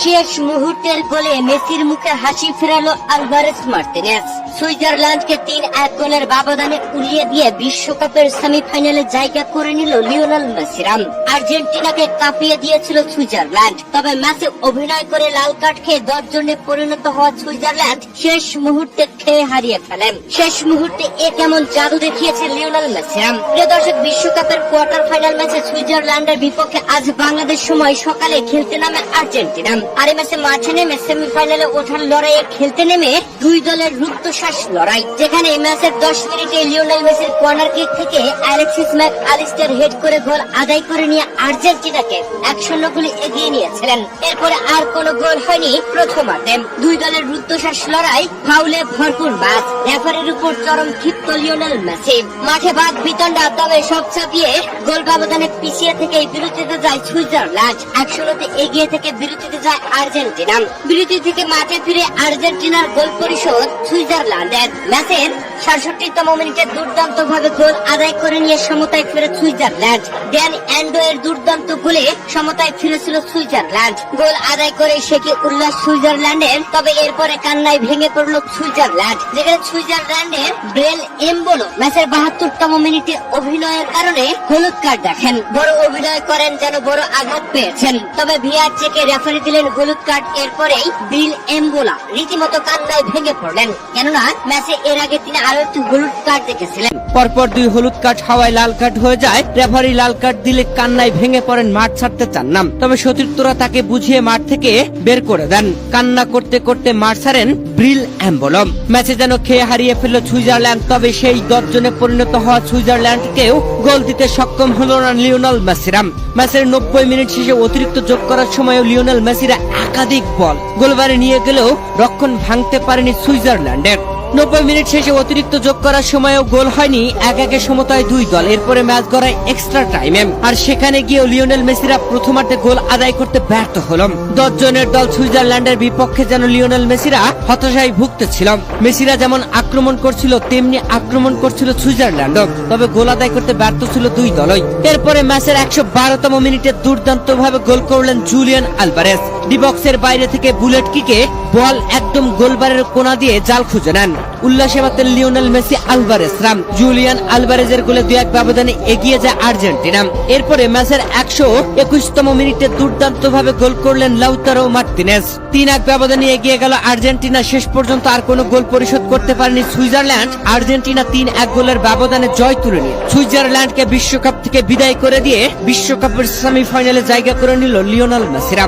শেষ মুহূর্তের গোলে মেসির মুখে হাসি ফেরালো আলভারেজ মার্টিনেজ। সুইজারল্যান্ডকে ৩-১ গোলের ব্যবধানে উড়িয়ে দিয়ে বিশ্বকাপের সেমিফাইনালে জায়গা করে নিল লিওনেল মেসিরা। আর্জেন্টিনাকে কাঁপিয়ে দিয়েছিল সুইজারল্যান্ড, তবে ম্যাচে অভিনয় করে লাল কার্ড খেয়ে 10 জনে পরিণত হওয়া সুইজারল্যান্ড শেষ মুহূর্তে খেয়ে হারিয়ে ফেলেন। শেষ মুহূর্তে এ কেমন জাদু দেখিয়েছে লিওনেল মেসিরা। প্রিয় দর্শক, বিশ্বকাপের কোয়ার্টার ফাইনাল ম্যাচে সুইজারল্যান্ডের বিপক্ষে আজ বাংলাদেশ সময় সকালে খেলতে নামে আর্জেন্টিনা। আর এই ম্যাচে মাঠে নেমে সেমিফাইনালে ওঠার লড়াইয়ে খেলতে নেমে দুই দলের রুদ্ধশ্বাস লড়াই, যেখানে এই ম্যাচের 10 মিনিটে লিওনেল মেসির কর্নার কিক থেকে অ্যালেক্সিস ম্যাক আলিস্টার হেড করে গোল আদায় করে নিয়ে আর্জেন্টিনাকে 1-0 গোলে এগিয়ে নিয়েছিলেন। এরপরে আর কোনো গোল হয়নি প্রথমার্ধে। দুই দলের রুদ্ধশ্বাস লড়াই, ফাউলে ভরপুর ম্যাচ, রেফারির উপর চরম ক্ষিপ্ত লিওনেল মেসি। মাঠে বাদ বিতণ্ডা, তবে সব ছাপিয়ে গোল ব্যবধানে পিছিয়ে থেকে বিরতিতে যায় সুইজারল্যান্ড। 1-0 এগিয়ে থেকে বিরতিতে যায় আর্জেন্টিনা। বিরতি থেকে মাঠে ফিরে আর্জেন্টিনার গোল পরিশোধ সুইজারল্যান্ডের। ম্যাচের ৬৭তম মিনিটে দুর্দান্ত ভাবে গোল আদায় করে নিয়ে সমতায় ফিরে সুইজারল্যান্ড। ড্যান অ্যান্ডো এর দুর্দান্ত গোলে সমতায় ফিরেছিল সুইজারল্যান্ড। গোল আদায় করে সে কি উল্লাস সুইজারল্যান্ডের, তবে এরপরে কান্নায় ভেঙে পড়ল সুইজারল্যান্ড, যেখানে সুইজারল্যান্ডের ব্রেল এমবোলো ম্যাচের ৭২তম মিনিটে অভিনয়ের কারণে হলুদ কার্ড দেখেন। বড় অভিনয় করেন, যেন বড় আঘাত পেয়েছেন, তবে ভিআর চেকে রেফারি দিলেন হলুদ কার্ড। এরপরেই ব্রিল এমবোলা রীতিমতো কান্নায় ভেঙে পড়লেন, কেননা ম্যাচে এর আগে তিনি আরো একটি হলুদ কার্ড দেখেছিলেন। পরপর 2 হলুদ কার্ড হাওয়ায় লাল কার্ড হয়ে যায়। রেফারি লাল কার্ড দিলে কান্নায় ভেঙে পড়েন, মাঠ ছাড়তে চান না, তবে সতীর্থরা তাকে বুঝিয়ে মাঠ থেকে বের করে দেন। কান্না করতে করতে মাঠ ছাড়েন ব্রিল এমবোলম। ম্যাচে যেন খেয়ে হারিয়ে ফেলল সুইজারল্যান্ড, তবে সেই 10 জনে পরিণত হওয়া সুইজারল্যান্ডকেও গোল দিতে সক্ষম হল না লিওনেল মেসিরা। ম্যাচের 90 মিনিট শেষে অতিরিক্ত যোগ করার সময়ও লিওনেল মেসিরা একাধিক বল গোলবারে নিয়ে গেলেও রক্ষণ ভাঙতে পারেনি সুইজারল্যান্ডের। 90 মিনিট শেষে অতিরিক্ত যোগ করার সময়ও গোল হয়নি। 1-1 সমতায় দুই দল। এরপরে ম্যাচ গড়ায় এক্সট্রা টাইমে, আর সেখানে গিয়েও লিওনেল মেসিরা প্রথমার্ধে গোল আদায় করতে ব্যর্থ হল। 10 জনের দল সুইজারল্যান্ডের বিপক্ষে যেন লিওনেল মেসিরা হতাশায় ভুগতেছিল। মেসিরা যেমন আক্রমণ করছিল, তেমনি আক্রমণ করছিল সুইজারল্যান্ডও, তবে গোল আদায় করতে ব্যর্থ ছিল দুই দলই। এরপরে ম্যাচের 112তম মিনিটে দুর্দান্ত ভাবে গোল করলেন জুলিয়ান আলভারেজ। ডিবক্সের বাইরে থেকে বুলেট কিকে বল একদম গোলবারের কোণা দিয়ে জাল খুঁজে নেন। উল্লাসে মাতেন লিওনেল মেসি, আলভারেজ রাম। জুলিয়ান আলভারেজের গোলে 2-1 ব্যবধানে এগিয়ে যায় আর্জেন্টিনা। এরপরে ম্যাচের 121তম মিনিটে দুর্দান্ত ভাবে গোল করলেন লাউতারো মার্টিনেজ। 3-1 ব্যবধানে এগিয়ে গেল আর্জেন্টিনা। শেষ পর্যন্ত আর কোনো গোল পরিশোধ করতে পারেনি সুইজারল্যান্ড। আর্জেন্টিনা 3-1 গোলের ব্যবধানে জয় তুলে নিয়ে সুইজারল্যান্ডকে বিশ্বকাপ থেকে বিদায় করে দিয়ে বিশ্বকাপের সেমিফাইনালে জায়গা করে নিল লিওনেল মেসিরা।